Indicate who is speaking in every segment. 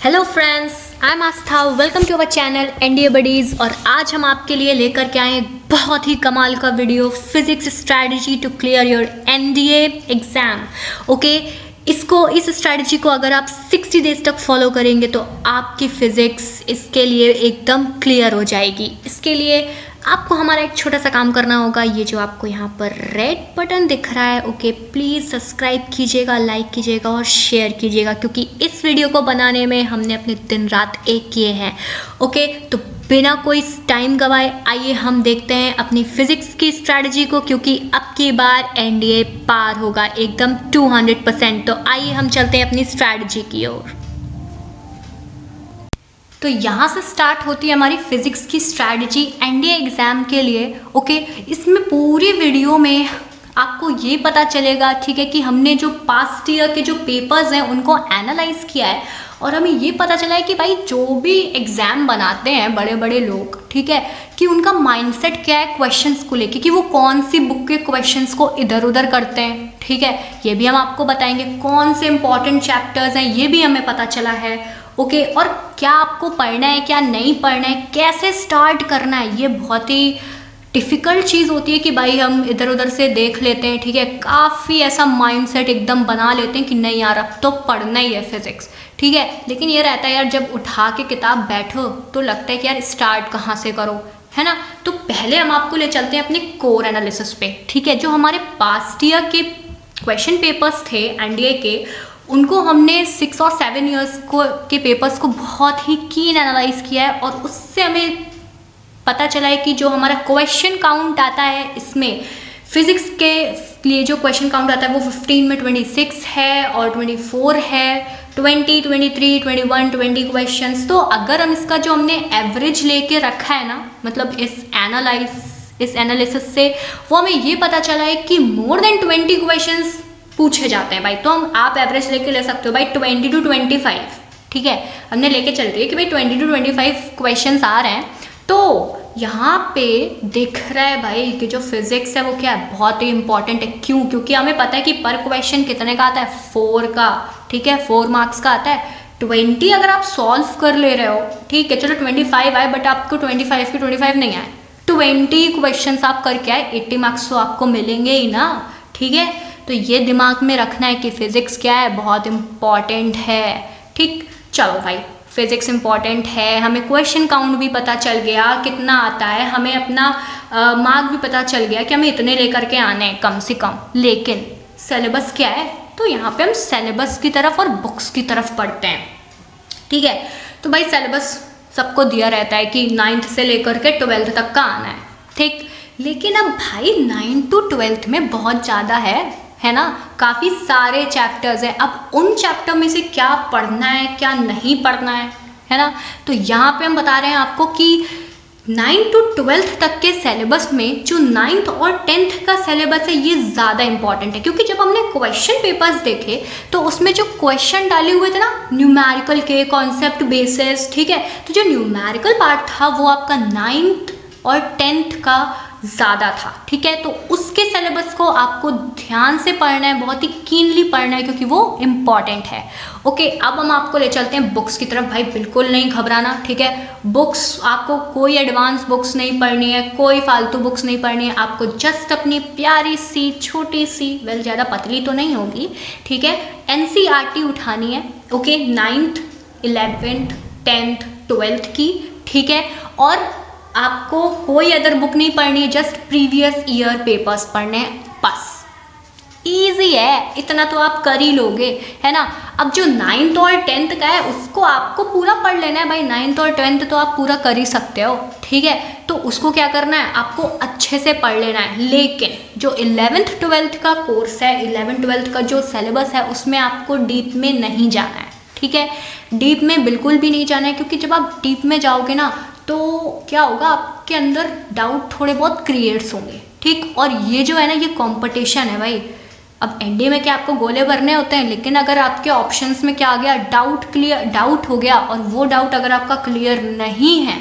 Speaker 1: Hello friends, I am Aastha. Welcome to our channel NDA buddies. और आज हम आपके लिए लेकर के आए एक बहुत ही कमाल का video, physics strategy to clear your NDA exam. Okay, इस स्ट्रैटेजी को अगर आप 60 डेज तक फॉलो करेंगे तो आपकी फिज़िक्स इसके लिए एकदम क्लियर हो जाएगी। इसके लिए आपको हमारा एक छोटा सा काम करना होगा। ये जो आपको यहाँ पर रेड बटन दिख रहा है, ओके, प्लीज़ सब्सक्राइब कीजिएगा, लाइक कीजिएगा और शेयर कीजिएगा, क्योंकि इस वीडियो को बनाने में हमने अपने दिन रात एक किए हैं। ओके, तो बिना कोई टाइम गवाए आइए हम देखते हैं अपनी फिजिक्स की स्ट्रैटेजी को, क्योंकि अब की बार एनडीए पार होगा एकदम 200%। तो आइए हम चलते हैं अपनी स्ट्रैटेजी की ओर। तो यहाँ से स्टार्ट होती है हमारी फिज़िक्स की स्ट्रैटेजी एनडीए एग्ज़ाम के लिए। ओके, इसमें पूरी वीडियो में आपको ये पता चलेगा, ठीक है, कि हमने जो पास्ट ईयर के जो पेपर्स हैं उनको एनालाइज किया है और हमें ये पता चला है कि भाई जो भी एग्ज़ाम बनाते हैं बड़े बड़े लोग, ठीक है, कि उनका माइंडसेट क्या है क्वेश्चंस को लेके, कि वो कौन सी बुक के क्वेश्चंस को इधर उधर करते हैं, ठीक है, ये भी हम आपको बताएंगे। कौन से इंपॉर्टेंट चैप्टर्स हैं ये भी हमें पता चला है। ओके, और क्या आपको पढ़ना है, क्या नहीं पढ़ना है, कैसे स्टार्ट करना है, ये बहुत ही डिफ़िकल्ट चीज़ होती है कि भाई हम इधर उधर से देख लेते हैं, ठीक है, काफ़ी ऐसा माइंडसेट एकदम बना लेते हैं कि नहीं यार अब तो पढ़ना ही है फिज़िक्स, ठीक है। लेकिन ये रहता है यार, जब उठा के किताब बैठो तो लगता है कि यार स्टार्ट कहाँ से करो, है ना। तो पहले हम आपको ले चलते हैं अपने कोर एनालिसिस पे, ठीक है। जो हमारे पास्ट ईयर के क्वेश्चन पेपर्स थे एनडीए के, उनको हमने 6 और 7 ईयर्स के पेपर्स को बहुत ही कीन एनालाइज किया है और उससे हमें पता चला है कि जो हमारा क्वेश्चन काउंट आता है इसमें फिजिक्स के लिए जो क्वेश्चन काउंट आता है वो 15 में 26 है और 24 है, 20, 23, 21, 20 क्वेश्चंस। तो अगर हम इसका जो हमने एवरेज लेके रखा है ना, मतलब इस एनालिसिस से वो हमें ये पता चला है कि मोर देन 20 क्वेश्चंस पूछे जाते हैं भाई। तो हम आप एवरेज लेके ले सकते हो भाई 20 to 25, ठीक है, हमने लेके चल रही है कि भाई 20 to 25 क्वेश्चंस आ रहे हैं। तो यहाँ पे दिख रहा है भाई कि जो फिजिक्स है वो क्या है, बहुत ही इंपॉर्टेंट है। क्यों? क्योंकि हमें पता है कि पर क्वेश्चन कितने का आता है, 4 का, ठीक है, 4 मार्क्स का आता है। 20 अगर आप सॉल्व कर ले रहे हो, ठीक है, चलो 25 आए बट आपको 25 के 25 नहीं आए, 20 क्वेश्चन आप करके आए, 80 मार्क्स तो आपको मिलेंगे ही ना, ठीक है। तो ये दिमाग में रखना है कि फिजिक्स क्या है, बहुत इम्पॉर्टेंट है, ठीक। चलो भाई, फिजिक्स इम्पॉर्टेंट है, हमें क्वेश्चन काउंट भी पता चल गया कितना आता है, हमें अपना मार्क भी पता चल गया कि हमें इतने लेकर के आने हैं कम से कम। लेकिन सिलेबस क्या है, तो यहाँ पे हम सिलेबस की तरफ और बुक्स की तरफ पढ़ते हैं, ठीक है। तो भाई सिलेबस सबको दिया रहता है कि 9th से लेकर के 12th तक का आना है, ठीक। लेकिन अब भाई 9th to 12th में बहुत ज़्यादा है ना, काफ़ी सारे चैप्टर्स हैं। अब उन चैप्टर में से क्या पढ़ना है क्या नहीं पढ़ना है ना। तो यहाँ पे हम बता रहे हैं आपको कि 9th to 12th तक के सिलेबस में जो 9th और 10th का सिलेबस है ये ज़्यादा इंपॉर्टेंट है, क्योंकि जब हमने क्वेश्चन पेपर्स देखे तो उसमें जो क्वेश्चन डाले हुए थे ना न्यूमेरिकल के, कॉन्सेप्ट बेसिस, ठीक है, तो जो न्यूमेरिकल पार्ट था वो आपका 9th और 10th का ज़्यादा था, ठीक है। तो उसके सिलेबस को आपको ध्यान से पढ़ना है, बहुत ही कीनली पढ़ना है, क्योंकि वो इम्पॉर्टेंट है। ओके, अब हम आपको ले चलते हैं बुक्स की तरफ। भाई बिल्कुल नहीं घबराना, ठीक है। बुक्स आपको कोई एडवांस बुक्स नहीं पढ़नी है, कोई फालतू बुक्स नहीं पढ़नी है, आपको जस्ट अपनी प्यारी सी छोटी सी, वेल ज़्यादा पतली तो नहीं होगी, ठीक है, एनसीईआरटी उठानी है। Okay, 9th, 11th, 10th, 12th की, ठीक है। और आपको कोई अदर बुक नहीं पढ़नी है, जस्ट प्रीवियस ईयर पेपर्स पढ़ने हैं बस। ईजी है, इतना तो आप कर ही लोगे, है ना। अब जो 9th और 10th का है उसको आपको पूरा पढ़ लेना है भाई। 9th और 10th तो आप पूरा कर ही सकते हो, ठीक है। तो उसको क्या करना है, आपको अच्छे से पढ़ लेना है। लेकिन जो 11th 12th का कोर्स है, 11th 12th का जो सिलेबस है उसमें आपको डीप में नहीं जाना है, ठीक है। डीप में बिल्कुल भी नहीं जाना है, क्योंकि जब आप डीप में जाओगे ना तो क्या होगा, आपके अंदर डाउट थोड़े बहुत क्रिएट्स होंगे, ठीक। और ये जो है ना, ये कंपटीशन है भाई। अब एनडीए में क्या आपको गोले भरने होते हैं, लेकिन अगर आपके ऑप्शंस में क्या आ गया, डाउट हो गया, और वो डाउट अगर आपका क्लियर नहीं है,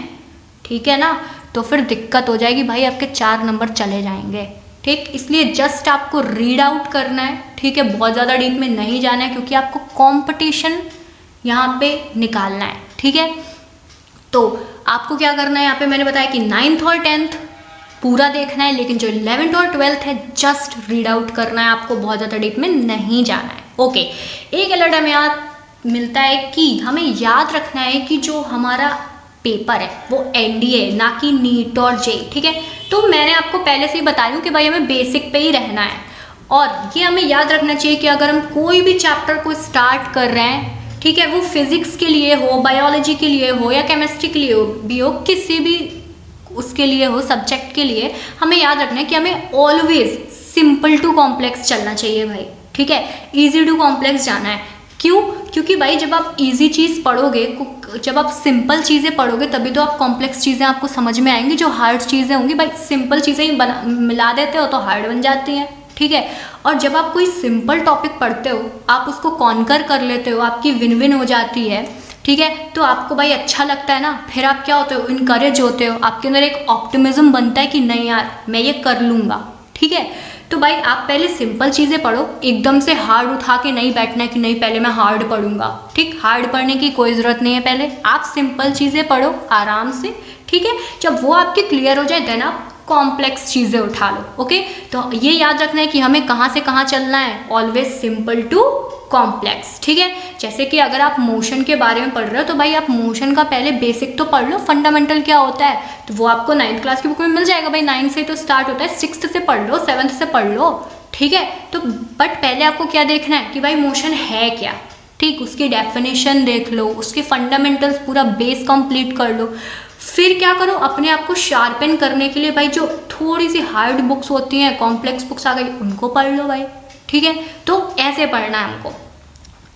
Speaker 1: ठीक है ना, तो फिर दिक्कत हो जाएगी भाई, आपके 4 नंबर चले जाएंगे, ठीक। इसलिए जस्ट आपको रीड आउट करना है, ठीक है, बहुत ज़्यादा डीप में नहीं जाना है, क्योंकि आपको कॉम्पिटिशन यहाँ पे निकालना है, ठीक है। तो आपको क्या करना है, यहाँ पे मैंने बताया कि 9th और 10th पूरा देखना है, लेकिन जो 11th और 12th है जस्ट रीड आउट करना है आपको, बहुत ज़्यादा डीप में नहीं जाना है। ओके, एक अलर्ट हमें याद मिलता है कि हमें याद रखना है कि जो हमारा पेपर है वो एनडीए ना कि नीट और जेईई, ठीक है। तो मैंने आपको पहले से ही बता रही हूँ कि भाई हमें बेसिक पे ही रहना है, और ये हमें याद रखना चाहिए कि अगर हम कोई भी चैप्टर को स्टार्ट कर रहे हैं, ठीक है, वो फिजिक्स के लिए हो, बायोलॉजी के लिए हो या केमिस्ट्री के लिए हो, किसी भी उसके लिए हो, सब्जेक्ट के लिए, हमें याद रखना है कि हमें ऑलवेज सिंपल टू कॉम्प्लेक्स चलना चाहिए भाई, ठीक है। इजी टू कॉम्प्लेक्स जाना है। क्यों? क्योंकि भाई जब आप इजी चीज़ पढ़ोगे, जब आप सिंपल चीज़ें पढ़ोगे तभी तो आप कॉम्प्लेक्स चीज़ें आपको समझ में आएंगी। जो हार्ड चीज़ें होंगी भाई सिंपल चीज़ें ही मिला देते हो तो हार्ड बन जाती हैं, ठीक है। और जब आप कोई सिंपल टॉपिक पढ़ते हो, आप उसको कॉन्कर कर लेते हो, आपकी विन विन हो जाती है, ठीक है, तो आपको भाई अच्छा लगता है ना, फिर आप क्या होते हो, इनकरेज होते हो, आपके अंदर एक ऑप्टिमिज्म बनता है कि नहीं यार मैं ये कर लूँगा, ठीक है। तो भाई आप पहले सिंपल चीज़ें पढ़ो, एकदम से हार्ड उठा के नहीं बैठना है कि नहीं पहले मैं हार्ड पढ़ूंगा, ठीक। हार्ड पढ़ने की कोई ज़रूरत नहीं है, पहले आप सिंपल चीज़ें पढ़ो आराम से, ठीक है। जब वो आपकी क्लियर हो जाए देन आप कॉम्प्लेक्स चीज़ें उठा लो, ओके। तो ये याद रखना है कि हमें कहाँ से कहाँ चलना है, ऑलवेज सिंपल टू कॉम्प्लेक्स, ठीक है। जैसे कि अगर आप मोशन के बारे में पढ़ रहे हो तो भाई आप मोशन का पहले बेसिक तो पढ़ लो, फंडामेंटल क्या होता है तो वो आपको 9th क्लास की बुक में मिल जाएगा भाई, 9 से तो स्टार्ट होता है, 6th से पढ़ लो, 7th से पढ़ लो, ठीक है। तो बट पहले आपको क्या देखना है कि भाई मोशन है क्या, ठीक, उसकी डेफिनेशन देख लो, उसके फंडामेंटल्स पूरा बेस कंप्लीट कर लो। फिर क्या करो, अपने आप को शार्पन करने के लिए भाई जो थोड़ी सी हार्ड बुक्स होती हैं, कॉम्प्लेक्स बुक्स आ गई, उनको पढ़ लो भाई, ठीक है। तो ऐसे पढ़ना है हमको।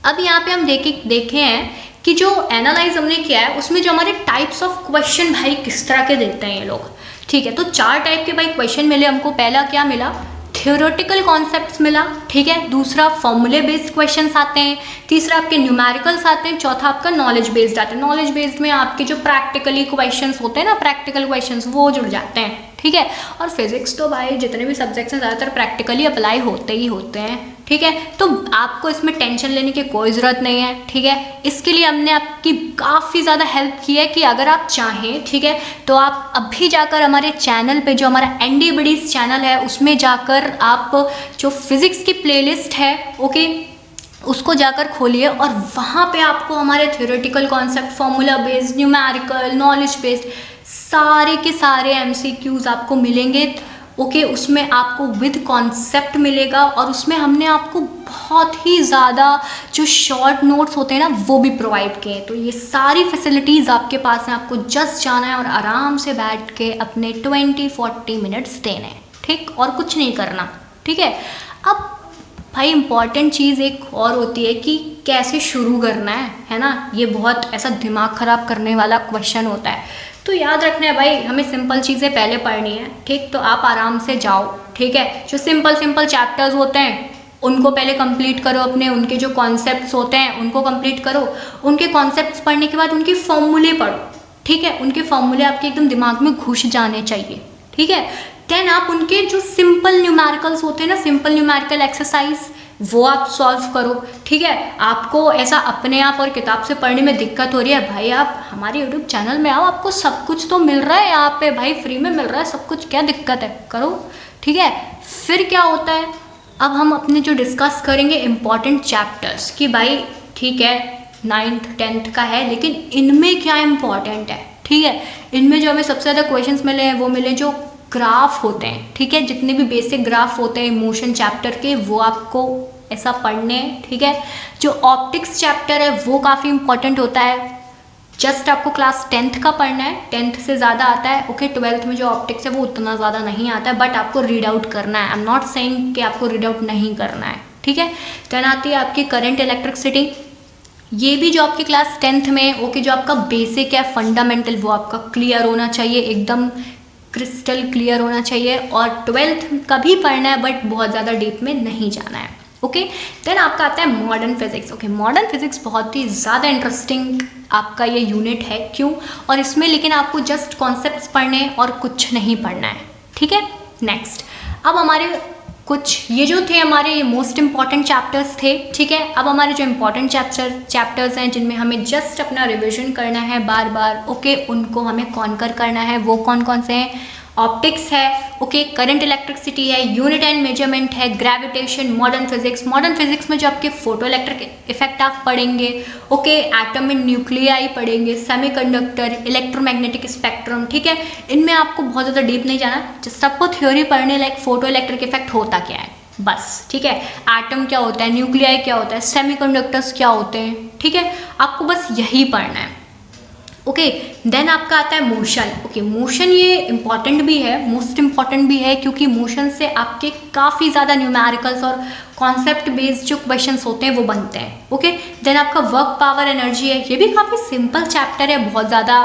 Speaker 1: अब यहाँ पे हम देखे हैं कि जो एनालाइज हमने किया है उसमें जो हमारे टाइप्स ऑफ क्वेश्चन भाई किस तरह के देते हैं ये लोग, ठीक है। तो 4 टाइप के भाई क्वेश्चन मिले हमको। पहला क्या मिला, थियोरेटिकल कॉन्सेप्ट्स मिला, ठीक है। दूसरा फॉर्मूले बेस्ड क्वेश्चंस आते हैं। तीसरा आपके न्यूमेरिकल्स आते हैं। चौथा आपका नॉलेज बेस्ड आता है। नॉलेज बेस्ड में आपके जो प्रैक्टिकली क्वेश्चंस होते हैं ना, प्रैक्टिकल क्वेश्चंस वो जुड़ जाते हैं, ठीक है। और फिजिक्स तो भाई जितने भी सब्जेक्ट्स हैं ज़्यादातर प्रैक्टिकली अप्लाई होते ही होते हैं, ठीक है। तो आपको इसमें टेंशन लेने की कोई ज़रूरत नहीं है, ठीक है। इसके लिए हमने आपकी काफ़ी ज़्यादा हेल्प की है कि अगर आप चाहें, ठीक है, तो आप अभी जाकर हमारे चैनल पे जो हमारा एनडी बडीज चैनल है उसमें जाकर आप जो फिज़िक्स की प्लेलिस्ट है, ओके, उसको जाकर खोलिए और वहाँ पे आपको हमारे theoretical concept, formula based, numerical, knowledge based सारे के सारे MCQs आपको मिलेंगे, ओके। उसमें आपको विद कॉन्सेप्ट मिलेगा और उसमें हमने आपको बहुत ही ज़्यादा जो शॉर्ट नोट्स होते हैं ना वो भी प्रोवाइड किए हैं। तो ये सारी फैसिलिटीज़ आपके पास हैं, आपको जस्ट जाना है और आराम से बैठ के अपने 20-40 मिनट्स देने हैं, ठीक, और कुछ नहीं करना, ठीक है। अब भाई इम्पॉर्टेंट चीज़ एक और होती है कि कैसे शुरू करना है ना। ये बहुत ऐसा दिमाग ख़राब करने वाला क्वेश्चन होता है। तो याद रखना है भाई हमें सिंपल चीज़ें पहले पढ़नी है, ठीक। तो आप आराम से जाओ, ठीक है। जो सिंपल चैप्टर्स होते हैं उनको पहले कंप्लीट करो, अपने उनके जो कॉन्सेप्ट्स होते हैं उनको कंप्लीट करो। उनके कॉन्सेप्ट्स पढ़ने के बाद उनके फॉर्मूले पढ़ो, ठीक है। उनके फॉर्मूले आपके एकदम दिमाग में घुस जाने चाहिए, ठीक है। देन आप उनके जो सिंपल न्यूमेरिकल्स होते हैं ना, सिंपल न्यूमेरिकल एक्सरसाइज, वो आप सॉल्व करो, ठीक है। आपको ऐसा अपने आप और किताब से पढ़ने में दिक्कत हो रही है, भाई आप हमारे यूट्यूब चैनल में आओ, आपको सब कुछ तो मिल रहा है यहाँ पे भाई, फ्री में मिल रहा है सब कुछ, क्या दिक्कत है, करो, ठीक है। फिर क्या होता है, अब हम अपने जो डिस्कस करेंगे इम्पॉर्टेंट चैप्टर्स कि भाई ठीक है 9th 10th का है, लेकिन इनमें क्या इम्पॉर्टेंट है, ठीक है। इनमें जो हमें सबसे ज़्यादा क्वेश्चंस मिले हैं वो मिले जो ग्राफ होते हैं, ठीक है। जितने भी बेसिक ग्राफ होते हैं मोशन चैप्टर के वो आपको ऐसा पढ़ने हैं, ठीक है। जो ऑप्टिक्स चैप्टर है वो काफ़ी इंपॉर्टेंट होता है, जस्ट आपको क्लास 10th का पढ़ना है, 10th से ज़्यादा आता है, ओके। 12th में जो ऑप्टिक्स है वो उतना ज़्यादा नहीं आता है, बट आपको रीड आउट करना है। आई एम नॉट सेइंग कि आपको रीड आउट नहीं करना है, ठीक है। देन आती है आपकी करंट इलेक्ट्रिसिटी, ये भी जो आपकी क्लास 10th में, ओके, जो आपका बेसिक है फंडामेंटल वो आपका क्लियर होना चाहिए, एकदम क्रिस्टल क्लियर होना चाहिए। और 12th का भी पढ़ना है बट बहुत ज़्यादा डीप में नहीं जाना है, ओके। देन आपका आता है modern physics, okay. Modern physics बहुत ही ज़्यादा इंटरेस्टिंग आपका ये यूनिट है, क्यों, और इसमें लेकिन आपको जस्ट कॉन्सेप्ट्स पढ़ने और कुछ नहीं पढ़ना है, ठीक है। नेक्स्ट, अब हमारे कुछ ये जो थे हमारे मोस्ट इम्पॉर्टेंट चैप्टर्स थे, ठीक है। अब हमारे जो इम्पॉर्टेंट चैप्टर्स हैं जिनमें हमें जस्ट अपना रिविजन करना है बार बार, ओके, उनको हमें कॉन्कर करना है। वो कौन कौन से हैं? ऑप्टिक्स है, ओके, करंट इलेक्ट्रिसिटी है, यूनिट एंड मेजरमेंट है, gravitation, modern physics. Modern physics में जो आपके फोटो इलेक्ट्रिक इफेक्ट आप पढ़ेंगे, ओके, एटम एंड न्यूक्लियाई पढ़ेंगे, सेमीकंडक्टर, इलेक्ट्रोमैग्नेटिक स्पेक्ट्रम, ठीक है। इनमें आपको बहुत ज़्यादा डीप नहीं जाना, जस्ट आपको थ्योरी पढ़ने लाइक फोटो इलेक्ट्रिक इफेक्ट होता क्या है बस, ठीक है। एटम क्या होता है, न्यूक्लियाई क्या होता है, सेमीकंडक्टर्स क्या होते हैं, ठीक है। आपको बस यही पढ़ना है, ओके। देन आपका आता है मोशन, ओके। मोशन ये इंपॉर्टेंट भी है, मोस्ट इम्पॉर्टेंट भी है, क्योंकि मोशन से आपके काफ़ी ज़्यादा न्यूमेरिकल्स और कॉन्सेप्ट बेस्ड जो क्वेश्चंस होते हैं वो बनते हैं, ओके। देन आपका वर्क पावर एनर्जी है, ये भी काफ़ी सिंपल चैप्टर है, बहुत ज़्यादा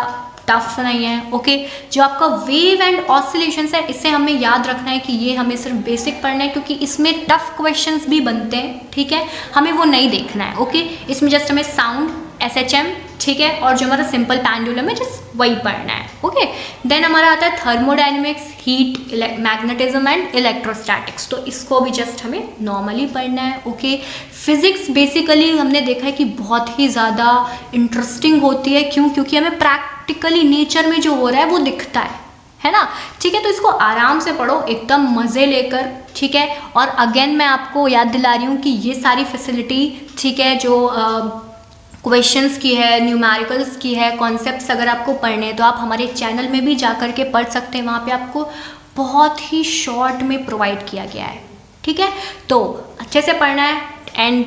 Speaker 1: टफ नहीं है, ओके। जो आपका वेव एंड ऑसिलेशंस है, इससे हमें याद रखना है कि ये हमें सिर्फ बेसिक पढ़ना है, क्योंकि इसमें टफ क्वेश्चंस भी बनते हैं, ठीक है। हमें वो नहीं देखना है, ओके। इसमें जस्ट हमें साउंड, SHM, ठीक है, और जो हमारा सिंपल पेंडुलम है जस्ट वही पढ़ना है, ओके। देन हमारा आता है thermodynamics, heat, magnetism and electrostatics, तो इसको भी जस्ट हमें नॉर्मली पढ़ना है, ओके। फिजिक्स बेसिकली हमने देखा है कि बहुत ही ज़्यादा इंटरेस्टिंग होती है, क्यों? क्योंकि हमें प्रैक्टिकली नेचर में जो हो रहा है वो दिखता है ना, ठीक है। तो इसको आराम से पढ़ो, एकदम मज़े लेकर, ठीक है। और अगेन मैं आपको याद दिला रही हूँ कि ये सारी फैसिलिटी, ठीक है, जो क्वेश्चंस की है, न्यूमेरिकल्स की है, कॉन्सेप्ट्स अगर आपको पढ़ने हैं तो आप हमारे चैनल में भी जा कर के पढ़ सकते हैं, वहाँ पे आपको बहुत ही शॉर्ट में प्रोवाइड किया गया है, ठीक है। तो अच्छे से पढ़ना है and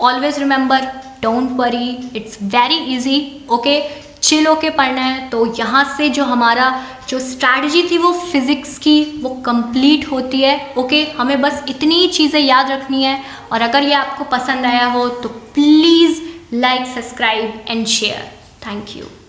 Speaker 1: always remember, don't worry, it's very easy, okay. Chill होके पढ़ना है। तो यहाँ से जो हमारा जो स्ट्रैटेजी थी वो फिज़िक्स की वो कंप्लीट होती है, ओके। हमें बस इतनी चीज़ें याद रखनी है, और अगर ये आपको पसंद आया हो तो please like, subscribe and share. Thank you.